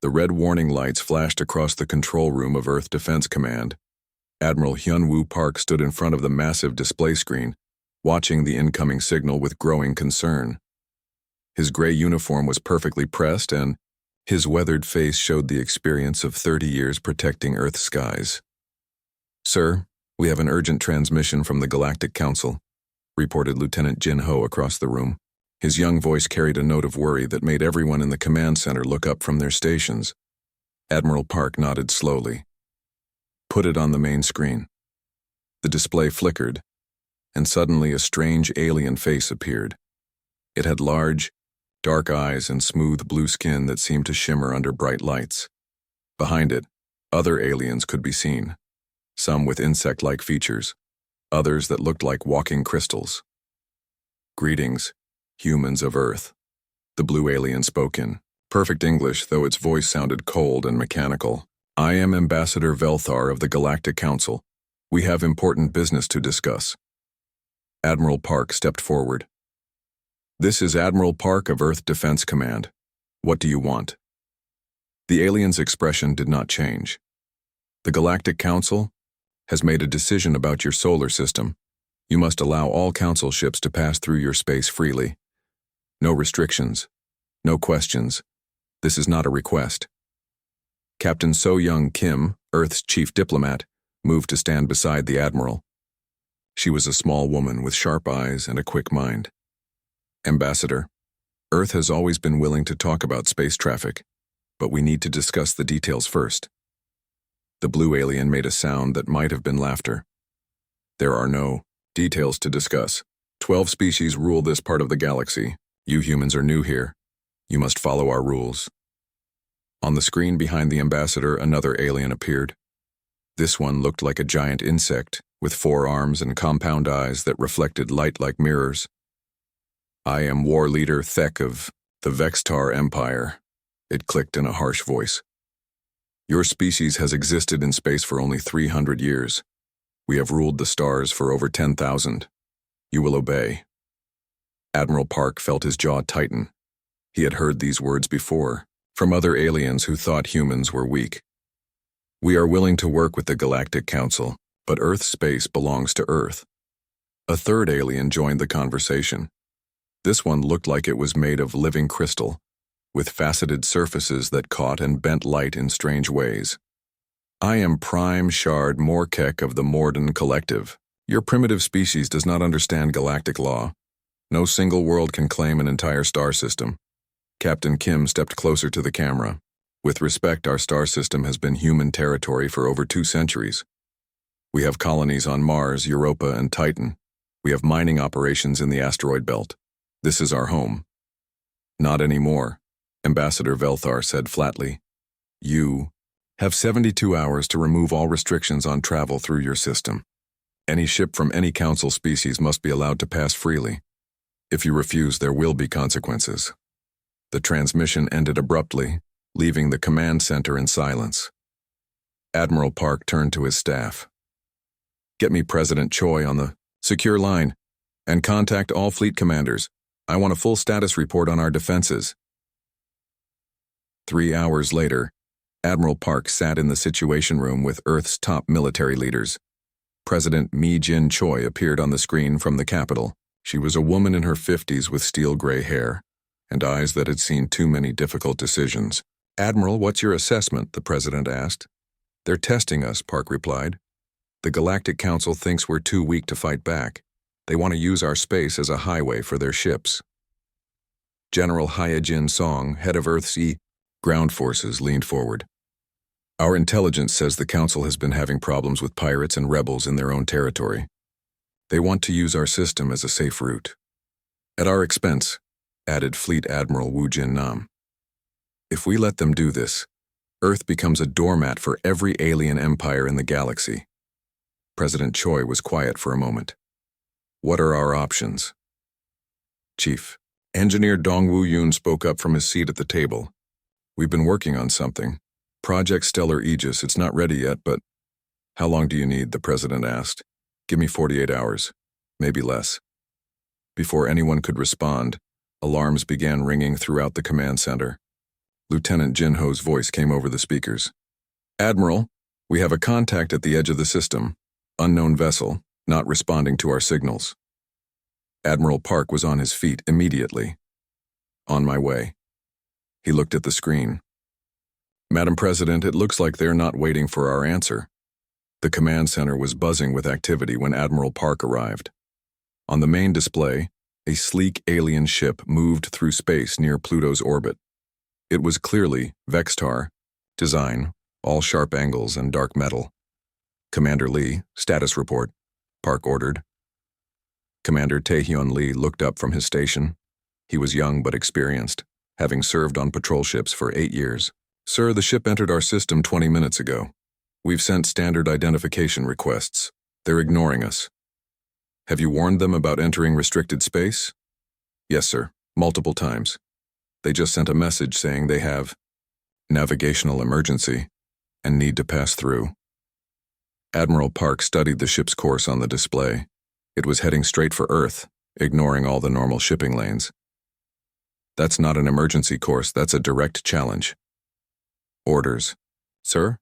The red warning lights flashed across the control room of Earth Defense Command. Admiral Hyun-Woo Park stood in front of the massive display screen, watching the incoming signal with growing concern. His gray uniform was perfectly pressed, and his weathered face showed the experience of 30 years protecting Earth's skies. "Sir, we have an urgent transmission from the Galactic Council," reported Lieutenant Jin Ho across the room. His young voice carried a note of worry that made everyone in the command center look up from their stations. Admiral Park nodded slowly. "Put it on the main screen." The display flickered, and suddenly a strange alien face appeared. It had large, dark eyes and smooth blue skin that seemed to shimmer under bright lights. Behind it, other aliens could be seen, some with insect-like features, others that looked like walking crystals. "Greetings, humans of Earth," the blue alien spoke in perfect English, though its voice sounded cold and mechanical. "I am Ambassador Velthar of the Galactic Council. We have important business to discuss." Admiral Park stepped forward. "This is Admiral Park of Earth Defense Command. What do you want?" The alien's expression did not change. "The Galactic Council has made a decision about your solar system. You must allow all Council ships to pass through your space freely. No restrictions, no questions. This is not a request." Captain So-Young Kim, Earth's chief diplomat, moved to stand beside the Admiral. She was a small woman with sharp eyes and a quick mind. "Ambassador, Earth has always been willing to talk about space traffic, but we need to discuss the details first." The blue alien made a sound that might have been laughter. "There are no details to discuss. 12 species rule this part of the galaxy. You humans are new here. You must follow our rules." On the screen behind the ambassador, another alien appeared. This one looked like a giant insect, with 4 arms and compound eyes that reflected light like mirrors. "I am War Leader Thek of the Vextar Empire," it clicked in a harsh voice. "Your species has existed in space for only 300 years. We have ruled the stars for over 10,000. You will obey." Admiral Park felt his jaw tighten. He had heard these words before, from other aliens who thought humans were weak. "We are willing to work with the Galactic Council, but Earth space belongs to Earth." A third alien joined the conversation. This one looked like it was made of living crystal, with faceted surfaces that caught and bent light in strange ways. "I am Prime Shard Morkek of the Morden Collective. Your primitive species does not understand galactic law. No single world can claim an entire star system." Captain Kim stepped closer to the camera. "With respect, our star system has been human territory for over 2 centuries. We have colonies on Mars, Europa, and Titan. We have mining operations in the asteroid belt. This is our home." "Not anymore," Ambassador Velthar said flatly. "You have 72 hours to remove all restrictions on travel through your system. Any ship from any Council species must be allowed to pass freely. If you refuse, there will be consequences." The transmission ended abruptly, leaving the command center in silence. Admiral Park turned to his staff. "Get me President Choi on the secure line, and contact all fleet commanders. I want a full status report on our defenses." 3 hours later, Admiral Park sat in the Situation Room with Earth's top military leaders. President Mi-Jin Choi appeared on the screen from the capital. She was a woman in her 50s with steel-gray hair and eyes that had seen too many difficult decisions. "Admiral, what's your assessment?" the president asked. "They're testing us," Park replied. "The Galactic Council thinks we're too weak to fight back. They want to use our space as a highway for their ships." General Hyejin Song, head of Earth's ground forces, leaned forward. "Our intelligence says the Council has been having problems with pirates and rebels in their own territory. They want to use our system as a safe route. At our expense," added Fleet Admiral Woo Jin Nam. "If we let them do this, Earth becomes a doormat for every alien empire in the galaxy." President Choi was quiet for a moment. "What are our options?" "Chief," Engineer Dongwoo Yoon spoke up from his seat at the table. "We've been working on something. Project Stellar Aegis. It's not ready yet, but—" "How long do you need?" the president asked. "Give me 48 hours, maybe less." Before anyone could respond, alarms began ringing throughout the command center. Lieutenant Jinho's voice came over the speakers. Admiral, we have a contact at the edge of the system. Unknown vessel, not responding to our signals. Admiral Park was on his feet immediately. On my way. He looked at the screen. Madam President, it looks like they're not waiting for our answer. The command center was buzzing with activity when Admiral Park arrived. On the main display, a sleek alien ship moved through space near Pluto's orbit. It was clearly Vextar, design, all sharp angles and dark metal. Commander Lee, status report, Park ordered. Commander Taehyun Lee looked up from his station. He was young but experienced, having served on patrol ships for 8 years. Sir, the ship entered our system 20 minutes ago. We've sent standard identification requests. They're ignoring us. Have you warned them about entering restricted space? Yes, sir, multiple times. They just sent a message saying they have navigational emergency and need to pass through. Admiral Park studied the ship's course on the display. It was heading straight for Earth, ignoring all the normal shipping lanes. That's not an emergency course, that's a direct challenge. Orders. Sir?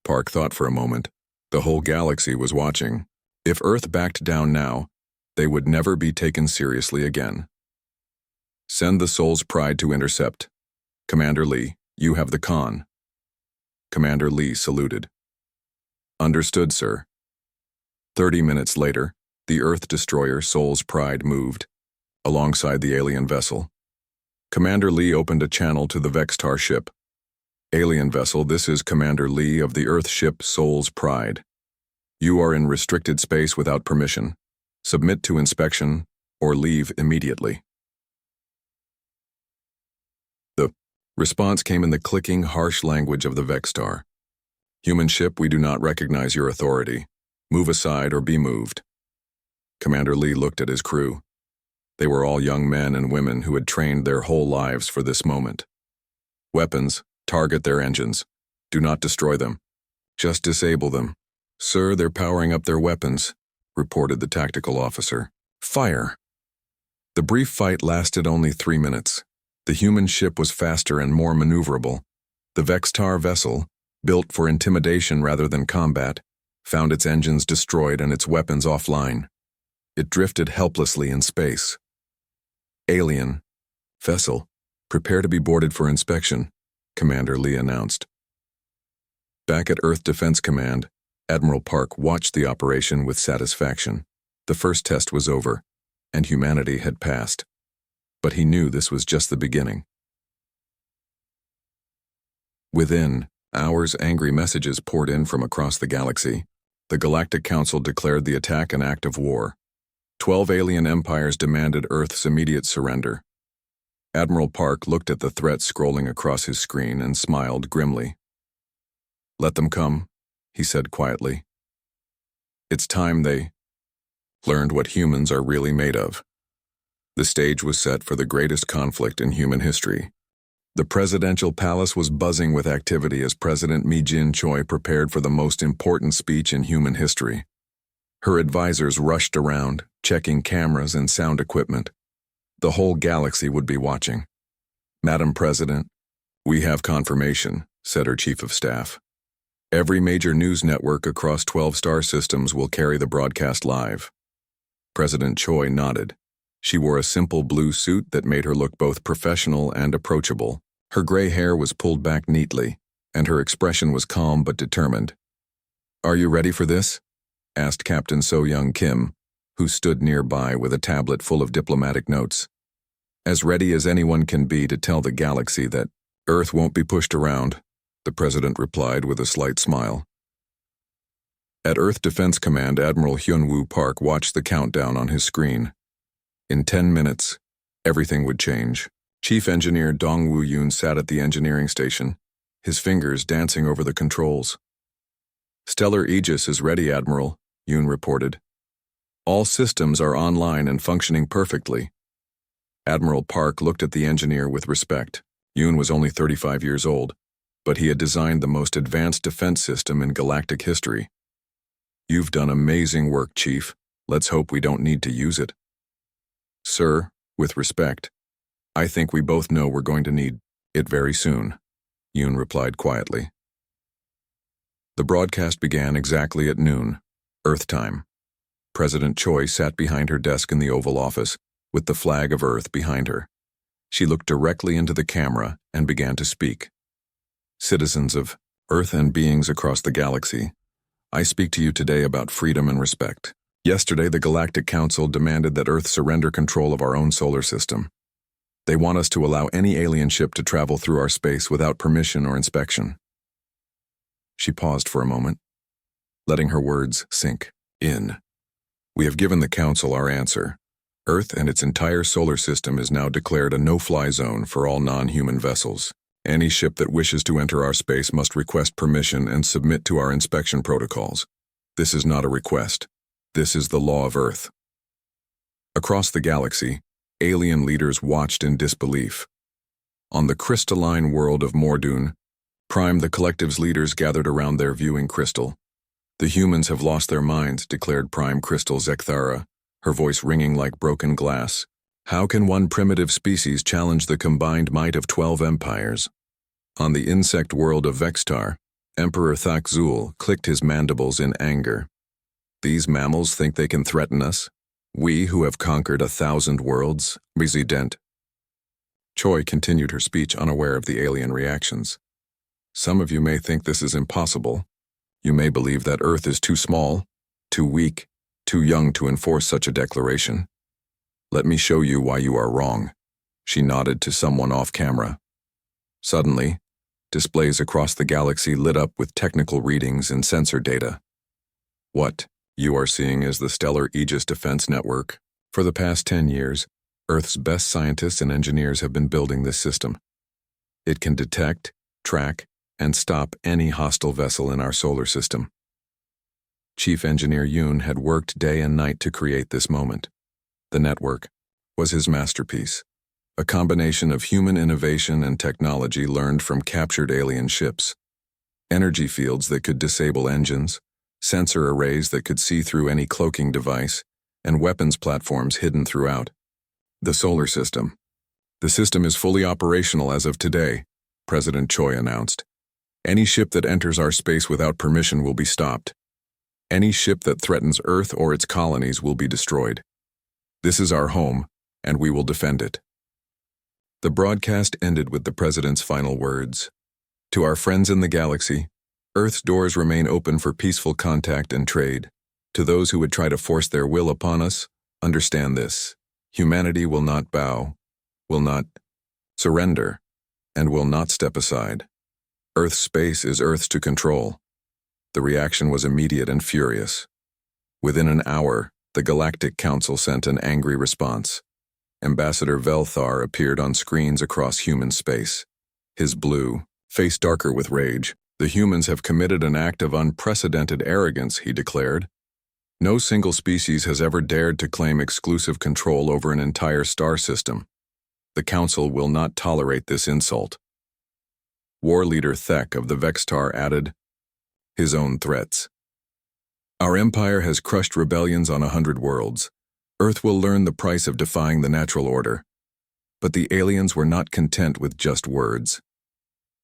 Park thought for a moment. The whole galaxy was watching. If Earth backed down now, they would never be taken seriously again. Send the Soul's Pride to intercept. Commander Lee, you have the con. Commander Lee saluted. Understood, sir. 30 minutes later, the Earth destroyer Soul's Pride moved, alongside the alien vessel. Commander Lee opened a channel to the Vextar ship. Alien vessel, this is Commander Lee of the Earth ship Soul's Pride. You are in restricted space without permission. Submit to inspection or leave immediately. The response came in the clicking, harsh language of the Vextar. Human ship, we do not recognize your authority. Move aside or be moved. Commander Lee looked at his crew. They were all young men and women who had trained their whole lives for this moment. Weapons, target their engines. Do not destroy them. Just disable them. Sir, they're powering up their weapons, reported the tactical officer. Fire. The brief fight lasted only 3 minutes. The human ship was faster and more maneuverable. The Vextar vessel, built for intimidation rather than combat, found its engines destroyed and its weapons offline. It drifted helplessly in space. Alien. Vessel, prepare to be boarded for inspection, Commander Lee announced. Back at Earth Defense Command, Admiral Park watched the operation with satisfaction. The first test was over, and humanity had passed. But he knew this was just the beginning. Within hours, angry messages poured in from across the galaxy. The Galactic Council declared the attack an act of war. 12 alien empires demanded Earth's immediate surrender. Admiral Park looked at the threat scrolling across his screen and smiled grimly. Let them come, he said quietly. It's time they learned what humans are really made of. The stage was set for the greatest conflict in human history. The presidential palace was buzzing with activity as President Mi Jin-choi prepared for the most important speech in human history. Her advisors rushed around, checking cameras and sound equipment. The whole galaxy would be watching. Madam President, we have confirmation, said her chief of staff. Every major news network across 12 star systems will carry the broadcast live. President Choi nodded. She wore a simple blue suit that made her look both professional and approachable. Her gray hair was pulled back neatly, and her expression was calm but determined. Are you ready for this? Asked Captain So-Young Kim, who stood nearby with a tablet full of diplomatic notes. As ready as anyone can be to tell the galaxy that Earth won't be pushed around, the president replied with a slight smile. At Earth Defense Command, Admiral Hyun-Woo Park watched the countdown on his screen. In 10 minutes, everything would change. Chief Engineer Dong Woo-yoon sat at the engineering station, his fingers dancing over the controls. Stellar Aegis is ready, Admiral, Yoon reported. All systems are online and functioning perfectly. Admiral Park looked at the engineer with respect. Yoon was only 35 years old, but he had designed the most advanced defense system in galactic history. You've done amazing work, Chief. Let's hope we don't need to use it. Sir, with respect, I think we both know we're going to need it very soon. Yoon replied quietly. The broadcast began exactly at noon, Earth time. President Choi sat behind her desk in the Oval Office, with the flag of Earth behind her. She looked directly into the camera and began to speak. Citizens of Earth and beings across the galaxy, I speak to you today about freedom and respect. Yesterday, the Galactic Council demanded that Earth surrender control of our own solar system. They want us to allow any alien ship to travel through our space without permission or inspection. She paused for a moment, letting her words sink in. We have given the Council our answer. Earth and its entire solar system is now declared a no-fly zone for all non-human vessels. Any ship that wishes to enter our space must request permission and submit to our inspection protocols. This is not a request. This is the law of Earth. Across the galaxy, alien leaders watched in disbelief. On the crystalline world of Mordoon, Prime the Collective's leaders gathered around their viewing crystal. The humans have lost their minds, declared Prime Crystal Zekthara, her voice ringing like broken glass. How can one primitive species challenge the combined might of 12 empires? On the insect world of Vextar, Emperor Thakzul clicked his mandibles in anger. These mammals think they can threaten us? We who have conquered 1,000 worlds, resident. Choi continued her speech unaware of the alien reactions. Some of you may think this is impossible. You may believe that Earth is too small, too weak, too young to enforce such a declaration. Let me show you why you are wrong. She nodded to someone off camera. Suddenly, displays across the galaxy lit up with technical readings and sensor data. What you are seeing is the Stellar Aegis Defense Network. For the past 10 years, Earth's best scientists and engineers have been building this system. It can detect, track, and stop any hostile vessel in our solar system. Chief Engineer Yoon had worked day and night to create this moment. The network was his masterpiece, a combination of human innovation and technology learned from captured alien ships. Energy fields that could disable engines, sensor arrays that could see through any cloaking device, and weapons platforms hidden throughout. The solar system. The system is fully operational as of today, President Choi announced. Any ship that enters our space without permission will be stopped. Any ship that threatens Earth or its colonies will be destroyed. This is our home, and we will defend it. The broadcast ended with the President's final words. To our friends in the galaxy, Earth's doors remain open for peaceful contact and trade. To those who would try to force their will upon us, understand this. Humanity will not bow, will not surrender, and will not step aside. Earth's space is Earth's to control. The reaction was immediate and furious. Within an hour, the Galactic Council sent an angry response. Ambassador Velthar appeared on screens across human space. His blue face darker with rage. The humans have committed an act of unprecedented arrogance, he declared. No single species has ever dared to claim exclusive control over an entire star system. The Council will not tolerate this insult. War leader Thek of the Vextar added, his own threats. Our empire has crushed rebellions on 100 worlds. Earth will learn the price of defying the natural order. But the aliens were not content with just words.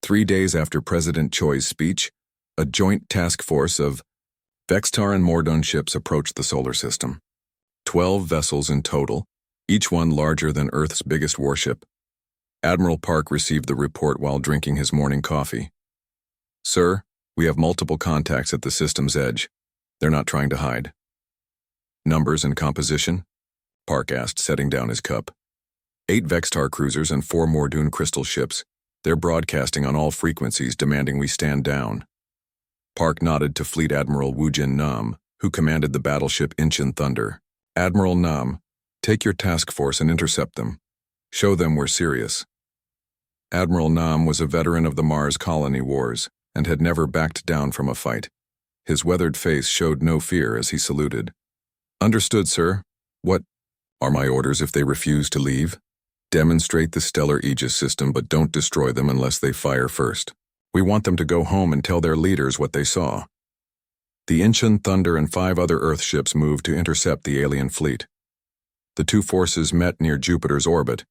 3 days after President Choi's speech, a joint task force of Vextar and Mordoon ships approached the solar system. 12 vessels in total, each one larger than Earth's biggest warship. Admiral Park received the report while drinking his morning coffee. Sir, we have multiple contacts at the system's edge. They're not trying to hide. Numbers and composition? Park asked, setting down his cup. 8 Vextar cruisers and 4 Mordoon crystal ships. They're broadcasting on all frequencies, demanding we stand down. Park nodded to Fleet Admiral Woojin Nam, who commanded the battleship Incheon Thunder. Admiral Nam, take your task force and intercept them. Show them we're serious. Admiral Nam was a veteran of the Mars colony wars and had never backed down from a fight. His weathered face showed no fear as he saluted. Understood, sir. What are my orders if they refuse to leave? Demonstrate the Stellar Aegis system, but don't destroy them unless they fire first. We want them to go home and tell their leaders what they saw. The Incheon Thunder and 5 other Earth ships moved to intercept the alien fleet. The 2 forces met near Jupiter's orbit,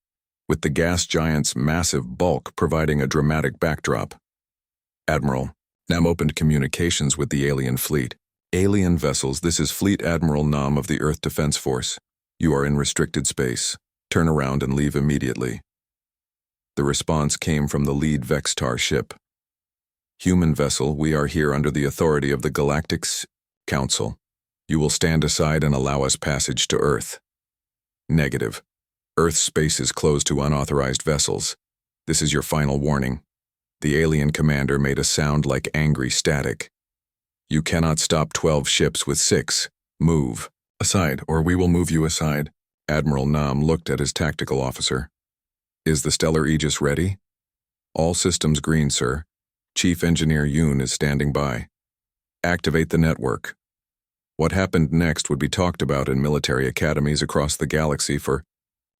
with the gas giant's massive bulk providing a dramatic backdrop. Admiral, Nam opened communications with the alien fleet. Alien vessels, this is Fleet Admiral Nam of the Earth Defense Force. You are in restricted space. Turn around and leave immediately. The response came from the lead Vextar ship. Human vessel, we are here under the authority of the Galactic Council. You will stand aside and allow us passage to Earth. Negative. Earth's space is closed to unauthorized vessels. This is your final warning. The alien commander made a sound like angry static. You cannot stop 12 ships with 6. Move. Aside, or we will move you aside. Admiral Nam looked at his tactical officer. Is the Stellar Aegis ready? All systems green, sir. Chief Engineer Yoon is standing by. Activate the network. What happened next would be talked about in military academies across the galaxy for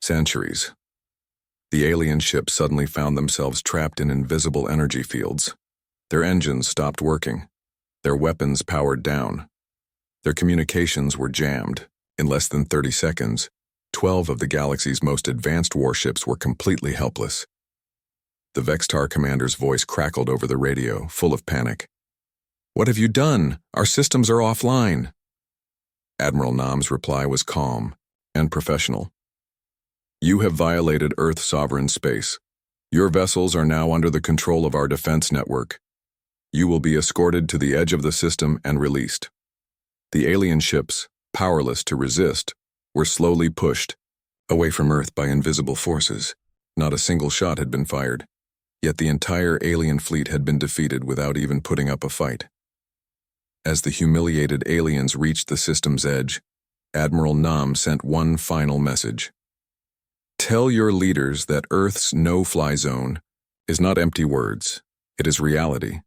centuries. The alien ships suddenly found themselves trapped in invisible energy fields. Their engines stopped working. Their weapons powered down. Their communications were jammed. In less than 30 seconds, 12 of the galaxy's most advanced warships were completely helpless. The Vextar commander's voice crackled over the radio, full of panic. What have you done? Our systems are offline. Admiral Nam's reply was calm and professional. You have violated Earth sovereign space. Your vessels are now under the control of our defense network. You will be escorted to the edge of the system and released. The alien ships, powerless to resist, were slowly pushed away from Earth by invisible forces. Not a single shot had been fired, yet the entire alien fleet had been defeated without even putting up a fight. As the humiliated aliens reached the system's edge, Admiral Nam sent one final message. Tell your leaders that Earth's no-fly zone is not empty words, it is reality.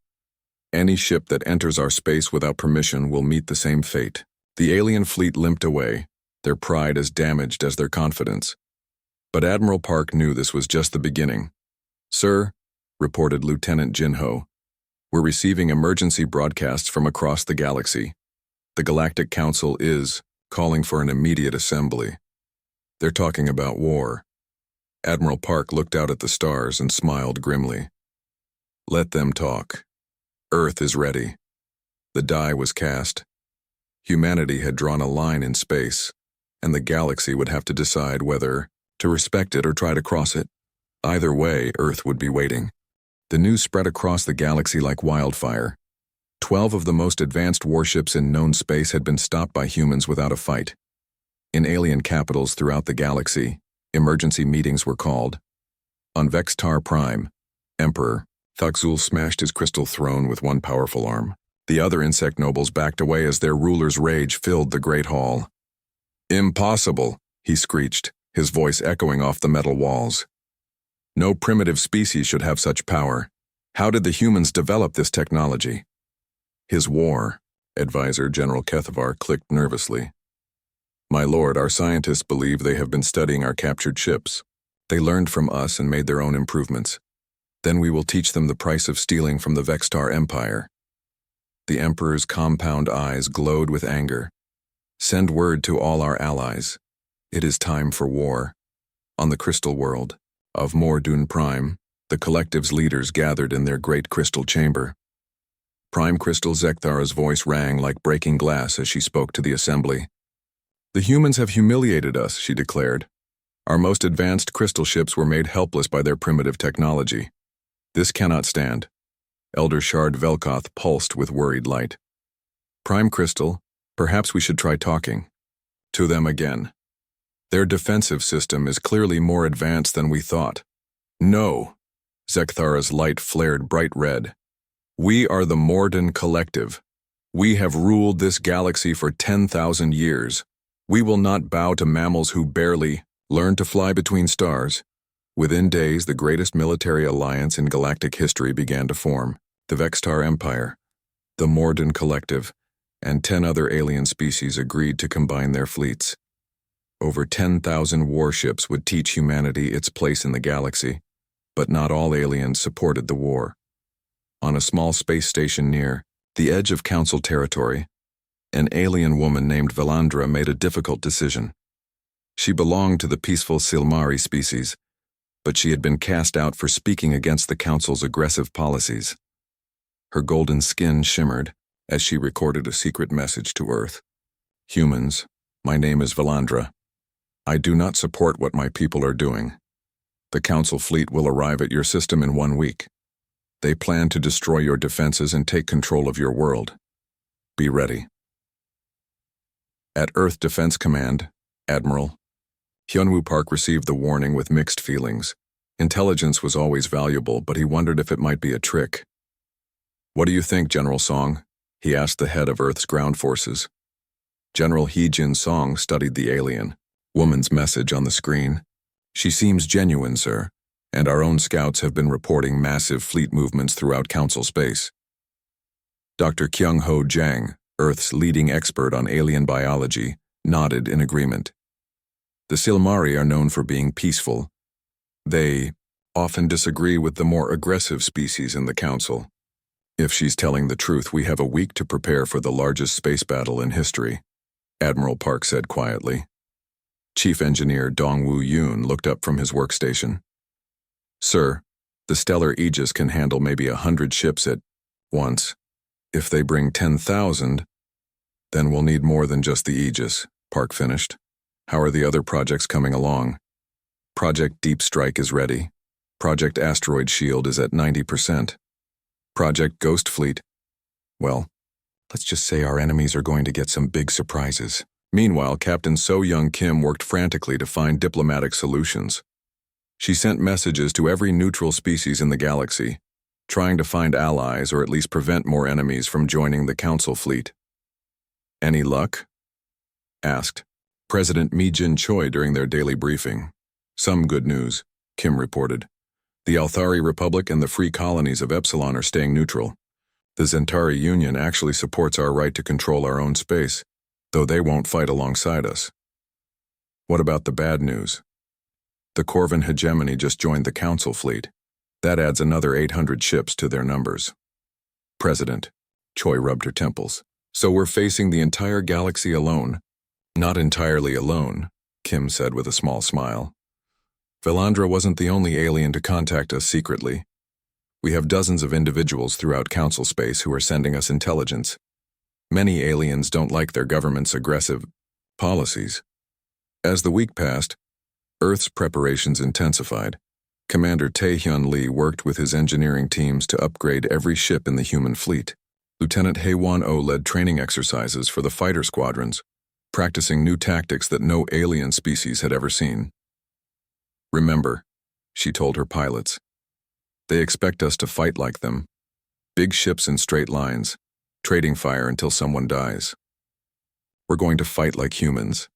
Any ship that enters our space without permission will meet the same fate. The alien fleet limped away, their pride as damaged as their confidence. But Admiral Park knew this was just the beginning. Sir, reported Lieutenant Jinho, we're receiving emergency broadcasts from across the galaxy. The Galactic Council is calling for an immediate assembly. They're talking about war. Admiral Park looked out at the stars and smiled grimly. Let them talk. Earth is ready. The die was cast. Humanity had drawn a line in space, and the galaxy would have to decide whether to respect it or try to cross it. Either way, Earth would be waiting. The news spread across the galaxy like wildfire. 12 of the most advanced warships in known space had been stopped by humans without a fight. In alien capitals throughout the galaxy, emergency meetings were called. On Vextar Prime, Emperor Thuxul smashed his crystal throne with one powerful arm. The other insect nobles backed away as their ruler's rage filled the great hall. Impossible, he screeched, his voice echoing off the metal walls. No primitive species should have such power. How did the humans develop this technology? His war, Advisor General Kethavar clicked nervously. My lord, our scientists believe they have been studying our captured ships. They learned from us and made their own improvements. Then we will teach them the price of stealing from the Vextar Empire. The Emperor's compound eyes glowed with anger. Send word to all our allies. It is time for war. On the crystal world of Mordun Prime, the collective's leaders gathered in their great crystal chamber. Prime Crystal Zekthara's voice rang like breaking glass as she spoke to the assembly. The humans have humiliated us, she declared. Our most advanced crystal ships were made helpless by their primitive technology. This cannot stand. Elder Shard Velkoth pulsed with worried light. Prime Crystal, perhaps we should try talking to them again. Their defensive system is clearly more advanced than we thought. No. Zekthara's light flared bright red. We are the Morden Collective. We have ruled this galaxy for 10,000 years. We will not bow to mammals who barely learn to fly between stars. Within days, the greatest military alliance in galactic history began to form. The Vextar Empire, the Morden Collective, and 10 other alien species agreed to combine their fleets. Over 10,000 warships would teach humanity its place in the galaxy, but not all aliens supported the war. On a small space station near the edge of Council territory, an alien woman named Valandra made a difficult decision. She belonged to the peaceful Silmari species, but she had been cast out for speaking against the Council's aggressive policies. Her golden skin shimmered as she recorded a secret message to Earth. Humans, my name is Valandra. I do not support what my people are doing. The Council fleet will arrive at your system in 1 week. They plan to destroy your defenses and take control of your world. Be ready. At Earth Defense Command, Admiral, Hyunwoo Park received the warning with mixed feelings. Intelligence was always valuable, but he wondered if it might be a trick. What do you think, General Song? He asked the head of Earth's ground forces. General Hee-jin Song studied the alien woman's message on the screen. She seems genuine, sir, and our own scouts have been reporting massive fleet movements throughout Council space. Dr. Kyung-ho Jang, Earth's leading expert on alien biology, nodded in agreement. The Silmari are known for being peaceful. They often disagree with the more aggressive species in the Council. If she's telling the truth, we have a week to prepare for the largest space battle in history, Admiral Park said quietly. Chief Engineer Dong-Woo Yoon looked up from his workstation. Sir, the Stellar Aegis can handle maybe 100 ships at once. If they bring 10,000, then we'll need more than just the Aegis, Park finished. How are the other projects coming along? Project Deep Strike is ready. Project Asteroid Shield is at 90%. Project Ghost Fleet. Well, let's just say our enemies are going to get some big surprises. Meanwhile, Captain So-Young Kim worked frantically to find diplomatic solutions. She sent messages to every neutral species in the galaxy, trying to find allies or at least prevent more enemies from joining the Council fleet. Any luck? Asked President Mi-jin Choi during their daily briefing. Some good news, Kim reported. The Althari Republic and the Free Colonies of Epsilon are staying neutral. The Zentari Union actually supports our right to control our own space, though they won't fight alongside us. What about the bad news? The Corvin hegemony just joined the Council fleet. That adds another 800 ships to their numbers. President, Choi rubbed her temples. So we're facing the entire galaxy alone. Not entirely alone, Kim said with a small smile. Valandra wasn't the only alien to contact us secretly. We have dozens of individuals throughout Council space who are sending us intelligence. Many aliens don't like their government's aggressive policies. As the week passed, Earth's preparations intensified. Commander Tae-hyun Lee worked with his engineering teams to upgrade every ship in the human fleet. Lieutenant Haewon-oh led training exercises for the fighter squadrons, practicing new tactics that no alien species had ever seen. Remember, she told her pilots, they expect us to fight like them. Big ships in straight lines, trading fire until someone dies. We're going to fight like humans,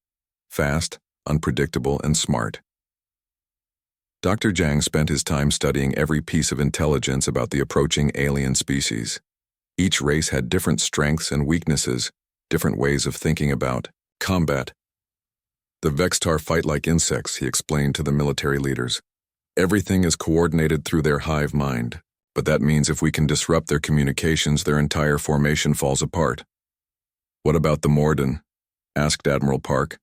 fast, unpredictable, and smart. Dr. Jang spent his time studying every piece of intelligence about the approaching alien species. Each race had different strengths and weaknesses, different ways of thinking about combat. The Vextar fight like insects, he explained to the military leaders. Everything is coordinated through their hive mind, but that means if we can disrupt their communications, their entire formation falls apart. What about the Morden? Asked Admiral Park.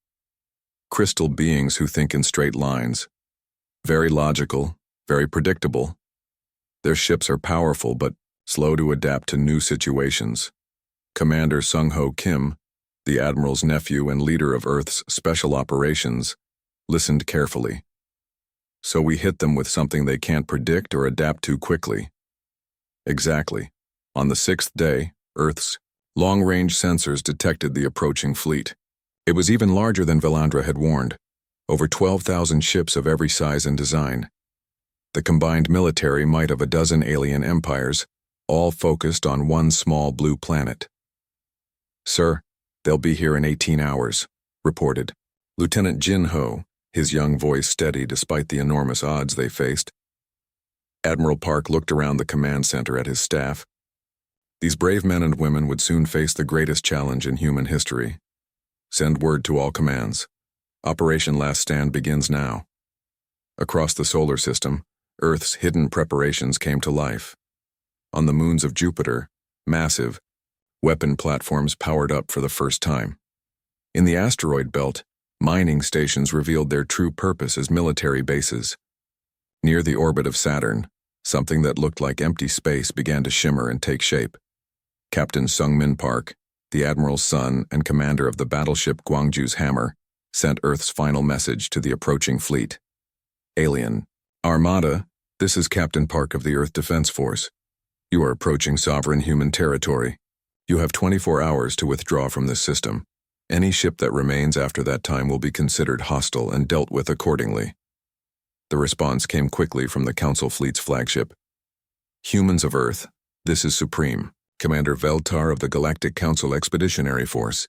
Crystal beings who think in straight lines. Very logical, very predictable. Their ships are powerful but slow to adapt to new situations. Commander Sung-ho Kim, the Admiral's nephew and leader of Earth's special operations, listened carefully. So we hit them with something they can't predict or adapt to quickly. Exactly. On the 6th day, Earth's long-range sensors detected the approaching fleet. It was even larger than Valandra had warned, over 12,000 ships of every size and design. The combined military might of a dozen alien empires, all focused on one small blue planet. Sir, they'll be here in 18 hours, reported Lieutenant Jin Ho, his young voice steady despite the enormous odds they faced. Admiral Park looked around the command center at his staff. These brave men and women would soon face the greatest challenge in human history. Send word to all commands. Operation Last Stand begins now. Across the solar system, Earth's hidden preparations came to life. On the moons of Jupiter, massive weapon platforms powered up for the first time. In the asteroid belt, mining stations revealed their true purpose as military bases. Near the orbit of Saturn, Something that looked like empty space began to shimmer and take shape. Captain Sungmin Park, the Admiral's son and commander of the battleship Gwangju's Hammer, sent Earth's final message to the approaching fleet. Alien. Armada, this is Captain Park of the Earth Defense Force. You are approaching sovereign human territory. You have 24 hours to withdraw from this system. Any ship that remains after that time will be considered hostile and dealt with accordingly. The response came quickly from the Council Fleet's flagship. Humans of Earth, this is Supreme, Commander Veltar of the Galactic Council Expeditionary Force.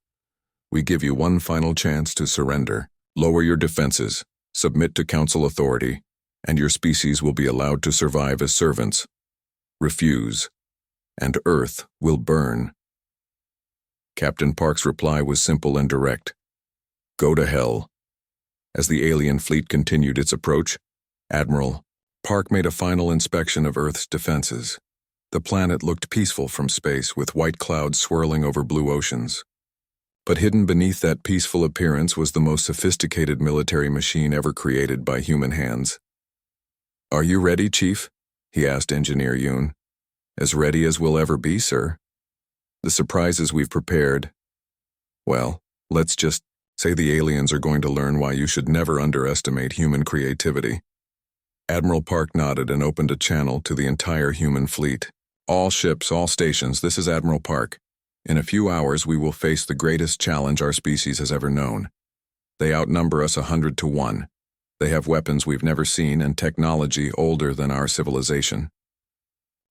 We give you one final chance to surrender. Lower your defenses, submit to Council authority, and your species will be allowed to survive as servants. Refuse, and Earth will burn. Captain Park's reply was simple and direct. Go to hell. As the alien fleet continued its approach, Admiral Park made a final inspection of Earth's defenses. The planet looked peaceful from space, with white clouds swirling over blue oceans. But hidden beneath that peaceful appearance was the most sophisticated military machine ever created by human hands. Are you ready, Chief? He asked Engineer Yoon. As ready as we'll ever be, sir. The surprises we've prepared. Well, let's just say the aliens are going to learn why you should never underestimate human creativity. Admiral Park nodded and opened a channel to the entire human fleet. All ships, all stations, this is Admiral Park. In a few hours, we will face the greatest challenge our species has ever known. They outnumber us 100 to 1. They have weapons we've never seen and technology older than our civilization.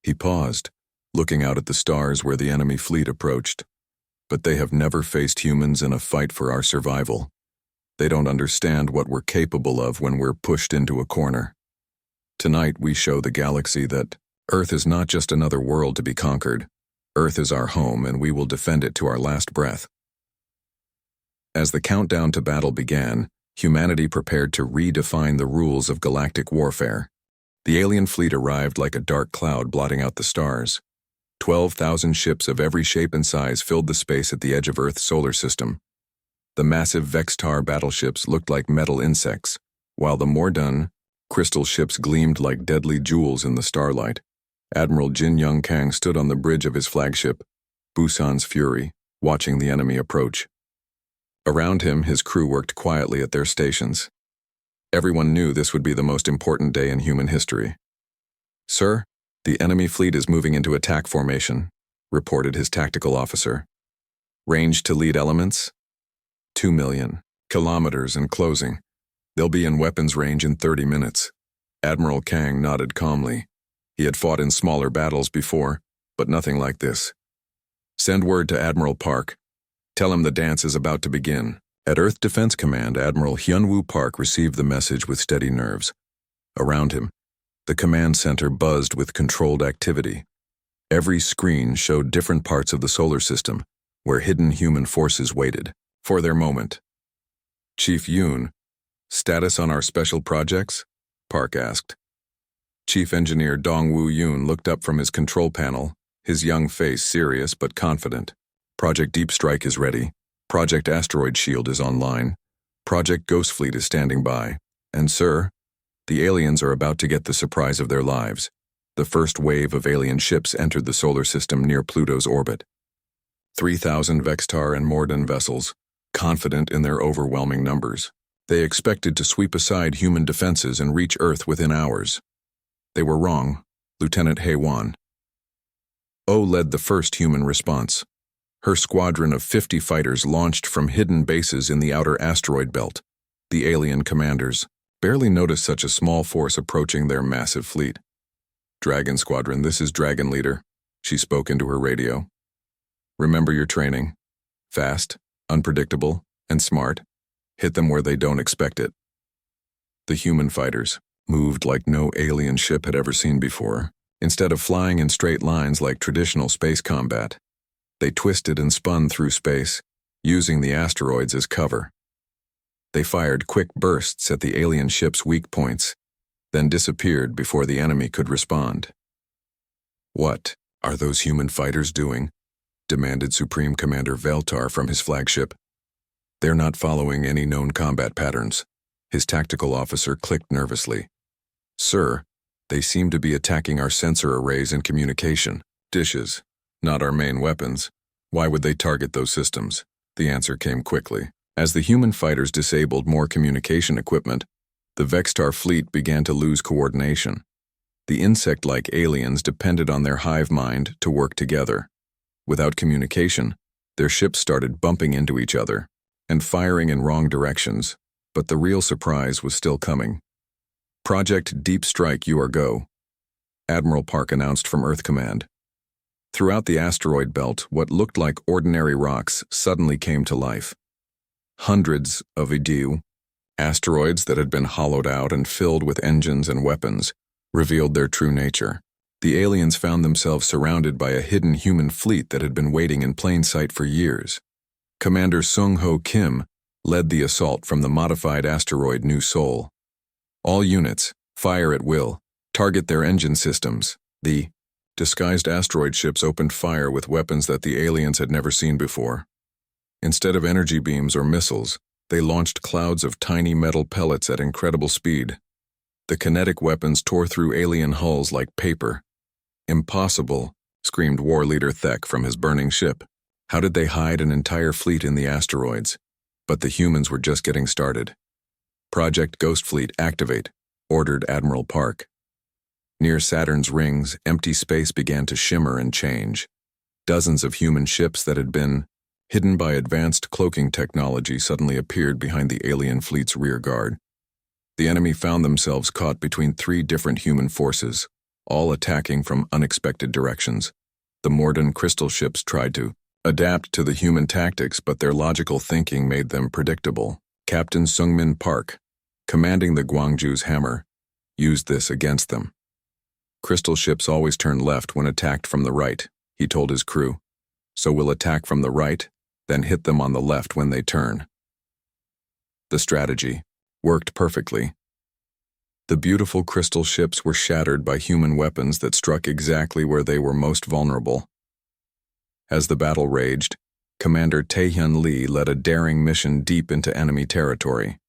He paused, looking out at the stars where the enemy fleet approached. But they have never faced humans in a fight for our survival. They don't understand what we're capable of when we're pushed into a corner. Tonight we show the galaxy that Earth is not just another world to be conquered. Earth is our home, and we will defend it to our last breath. As the countdown to battle began, humanity prepared to redefine the rules of galactic warfare. The alien fleet arrived like a dark cloud blotting out the stars. 12,000 ships of every shape and size filled the space at the edge of Earth's solar system. The massive Vextar battleships looked like metal insects, while the Mordan, crystal ships gleamed like deadly jewels in the starlight. Admiral Jin Young Kang stood on the bridge of his flagship, Busan's Fury, watching the enemy approach. Around him, his crew worked quietly at their stations. Everyone knew this would be the most important day in human history. Sir, the enemy fleet is moving into attack formation, reported his tactical officer. Range to lead elements? 2 million kilometers and closing. They'll be in weapons range in 30 minutes. Admiral Kang nodded calmly. He had fought in smaller battles before, but nothing like this. Send word to Admiral Park. Tell him the dance is about to begin. At Earth Defense Command, Admiral Hyunwoo Park received the message with steady nerves. Around him, the command center buzzed with controlled activity. Every screen showed different parts of the solar system, where hidden human forces waited for their moment. Chief Yoon, status on our special projects? Park asked. Chief Engineer Dongwoo Yoon looked up from his control panel, his young face serious but confident. Project Deep Strike is ready. Project Asteroid Shield is online. Project Ghost Fleet is standing by. And sir, the aliens are about to get the surprise of their lives. The first wave of alien ships entered the solar system near Pluto's orbit. 3,000 Vextar and Mordan vessels, confident in their overwhelming numbers. They expected to sweep aside human defenses and reach Earth within hours. They were wrong, Lieutenant Haewon. Oh led the first human response. Her squadron of 50 fighters launched from hidden bases in the outer asteroid belt. The alien commanders barely noticed such a small force approaching their massive fleet. Dragon Squadron, this is Dragon Leader, she spoke into her radio. Remember your training. Fast, unpredictable, and smart. Hit them where they don't expect it. The human fighters moved like no alien ship had ever seen before. Instead of flying in straight lines like traditional space combat, they twisted and spun through space, using the asteroids as cover. They fired quick bursts at the alien ship's weak points, then disappeared before the enemy could respond. What are those human fighters doing? Demanded Supreme Commander Veltar from his flagship. They're not following any known combat patterns. His tactical officer clicked nervously. Sir, They seem to be attacking our sensor arrays and communication dishes, not our main weapons. Why would they target those systems? The answer came quickly. As the human fighters disabled more communication equipment, the Vextar fleet began to lose coordination. The insect-like aliens depended on their hive mind to work together. Without communication, their ships started bumping into each other and firing in wrong directions, but the real surprise was still coming. Project Deep Strike, you are go, Admiral Park announced from Earth Command. Throughout the asteroid belt, what looked like ordinary rocks suddenly came to life. Hundreds of Idiu, asteroids that had been hollowed out and filled with engines and weapons, revealed their true nature. The aliens found themselves surrounded by a hidden human fleet that had been waiting in plain sight for years. Commander Sung Ho Kim led the assault from the modified asteroid New Sol. All units, fire at will, target their engine systems. The disguised asteroid ships opened fire with weapons that the aliens had never seen before. Instead of energy beams or missiles, they launched clouds of tiny metal pellets at incredible speed. The kinetic weapons tore through alien hulls like paper. Impossible, screamed War Leader Thek from his burning ship. How did they hide an entire fleet in the asteroids? But the humans were just getting started. Project Ghost Fleet activate, ordered Admiral Park. Near Saturn's rings, empty space began to shimmer and change. Dozens of human ships that had been hidden by advanced cloaking technology suddenly appeared behind the alien fleet's rear guard. The enemy found themselves caught between three different human forces, all attacking from unexpected directions. The Morden crystal ships tried to adapt to the human tactics, but their logical thinking made them predictable. Captain Sungmin Park, commanding the Gwangju's hammer, used this against them. Crystal ships always turn left when attacked from the right, he told his crew. So we'll attack from the right, then hit them on the left when they turn. The strategy worked perfectly. The beautiful crystal ships were shattered by human weapons that struck exactly where they were most vulnerable. As the battle raged, Commander Taehyun Lee led a daring mission deep into enemy territory.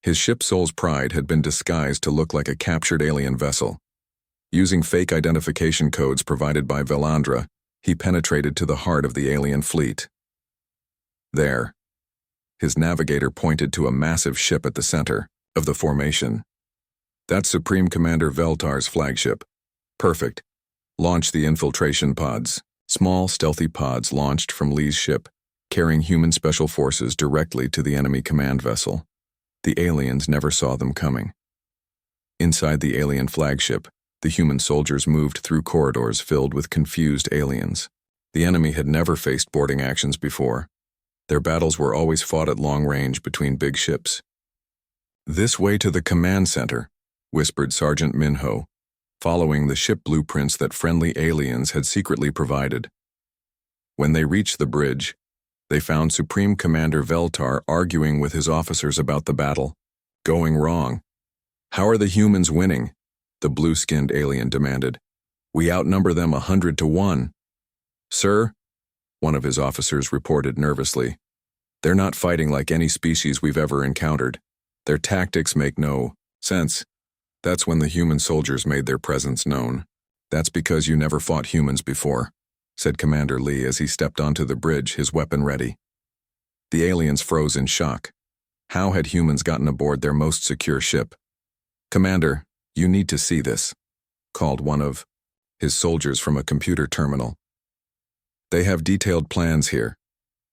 His ship Soul's Pride had been disguised to look like a captured alien vessel. Using fake identification codes provided by Velandra, he penetrated to the heart of the alien fleet. There, his navigator pointed to a massive ship at the center of the formation. That's Supreme Commander Veltar's flagship. Perfect. Launch the infiltration pods. Small, stealthy pods launched from Lee's ship, carrying human special forces directly to the enemy command vessel. The aliens never saw them coming. Inside the alien flagship, the human soldiers moved through corridors filled with confused aliens. The enemy had never faced boarding actions before. Their battles were always fought at long range between big ships. "This way to the command center," whispered Sergeant Minho, following the ship blueprints that friendly aliens had secretly provided. When they reached the bridge, they found Supreme Commander Veltar arguing with his officers about the battle. Going wrong. "How are the humans winning?" the blue-skinned alien demanded. "We outnumber them 100 to 1. "Sir," one of his officers reported nervously, "they're not fighting like any species we've ever encountered. Their tactics make no sense." That's when the human soldiers made their presence known. "That's because you never fought humans before," said Commander Lee as he stepped onto the bridge, his weapon ready. The aliens froze in shock. How had humans gotten aboard their most secure ship? "Commander, you need to see this," called one of his soldiers from a computer terminal. "They have detailed plans here.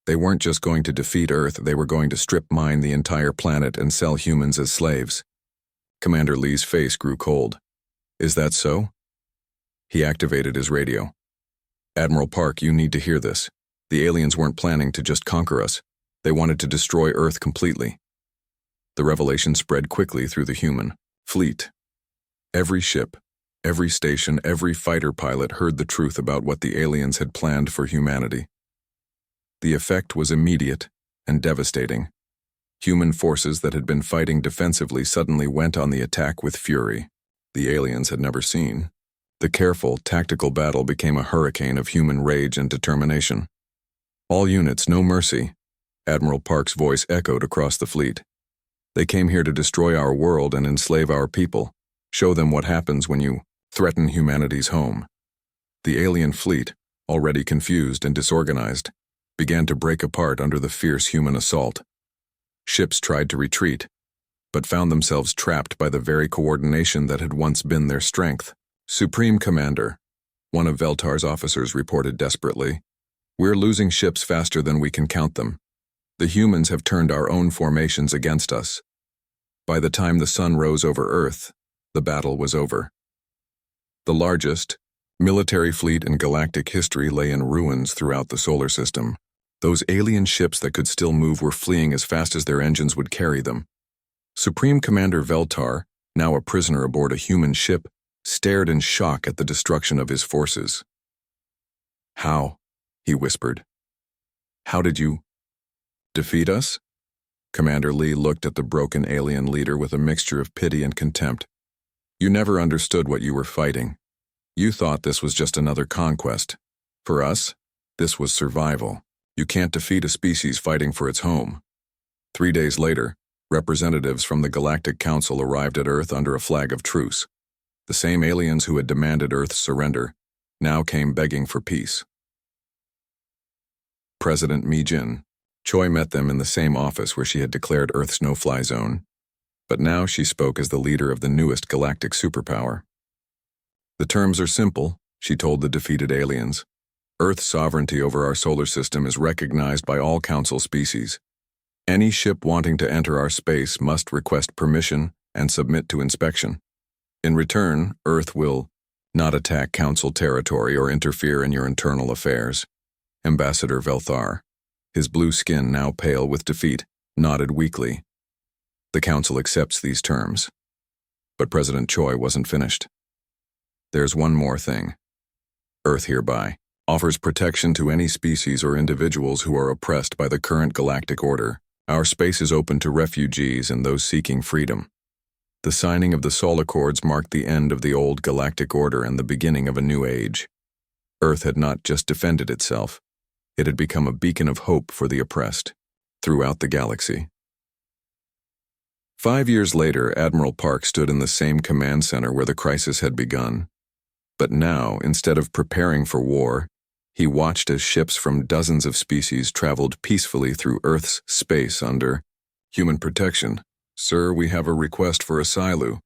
They weren't just going to defeat Earth, they were going to strip mine the entire planet and sell humans as slaves." Commander Lee's face grew cold. "Is that so?" He activated his radio. "Admiral Park, you need to hear this. The aliens weren't planning to just conquer us. They wanted to destroy Earth completely." The revelation spread quickly through the human fleet. Every ship, every station, every fighter pilot heard the truth about what the aliens had planned for humanity. The effect was immediate and devastating. Human forces that had been fighting defensively suddenly went on the attack with fury the aliens had never seen. The careful, tactical battle became a hurricane of human rage and determination. "All units, no mercy," Admiral Park's voice echoed across the fleet. "They came here to destroy our world and enslave our people. Show them what happens when you threaten humanity's home. The alien fleet, already confused and disorganized, began to break apart under the fierce human assault. Ships tried to retreat, but found themselves trapped by the very coordination that had once been their strength. Supreme Commander, one of Veltar's officers reported desperately, "We're losing ships faster than we can count them. The humans have turned our own formations against us." By the time the sun rose over Earth, the battle was over. The largest military fleet in galactic history lay in ruins throughout the solar system. Those alien ships that could still move were fleeing as fast as their engines would carry them. Supreme Commander Veltar, now a prisoner aboard a human ship, stared in shock at the destruction of his forces. "How?" he whispered. "How did you defeat us?" Commander Lee looked at the broken alien leader with a mixture of pity and contempt. "You never understood what you were fighting. You thought this was just another conquest. For us, this was survival. You can't defeat a species fighting for its home." 3 days later, representatives from the Galactic Council arrived at Earth under a flag of truce. The same aliens who had demanded Earth's surrender now came begging for peace. President Mi-jin Choi met them in the same office where she had declared Earth's no-fly zone, but now she spoke as the leader of the newest galactic superpower. "The terms are simple," she told the defeated aliens. "Earth's sovereignty over our solar system is recognized by all Council species. Any ship wanting to enter our space must request permission and submit to inspection. In return, Earth will not attack Council territory or interfere in your internal affairs." Ambassador Velthar, his blue skin now pale with defeat, nodded weakly. The Council accepts these terms. But President Choi wasn't finished. "There's one more thing. Earth hereby offers protection to any species or individuals who are oppressed by the current galactic order. Our space is open to refugees and those seeking freedom." The signing of the Sol Accords marked the end of the old galactic order and the beginning of a new age. Earth had not just defended itself, it had become a beacon of hope for the oppressed throughout the galaxy. 5 years later, Admiral Park stood in the same command center where the crisis had begun. But now, instead of preparing for war, he watched as ships from dozens of species traveled peacefully through Earth's space under human protection. "Sir, we have a request for asylum,"